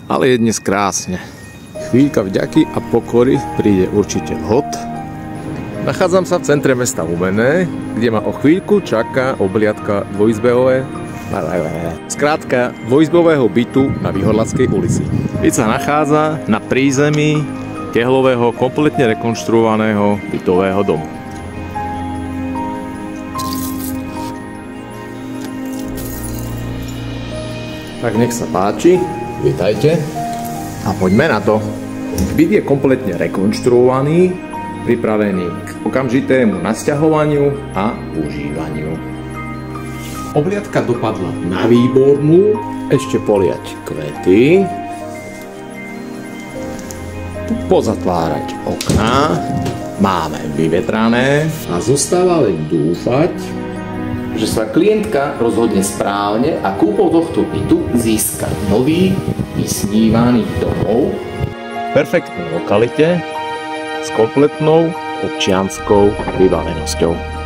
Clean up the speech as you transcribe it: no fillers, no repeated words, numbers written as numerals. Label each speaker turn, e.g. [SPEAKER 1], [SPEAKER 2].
[SPEAKER 1] ale je dnes krásne. Chvíľka vďaky a pokory príde určite vhod. Nachádzam sa v centre mesta Humenné, kde ma o chvíľku čaká obhliadka skrátka dvojizbového bytu na Výhodlackej ulici. Byt sa nachádza na prízemí tehlového, kompletne rekonštruovaného bytového domu. Tak nech sa páči, vítajte a poďme na to. Byt je kompletne rekonštruovaný, pripravený k okamžitému nasťahovaniu a užívaniu. Obhliadka dopadla na výbornú, ešte poliať kvety, pozatvárať okná, máme vyvetrané a zostáva len dúfať, že sa klientka rozhodne správne a kúpou tohto bytu získa nový, vysnívaný domov v perfektnej lokalite s kompletnou občianskou vybavenosťou.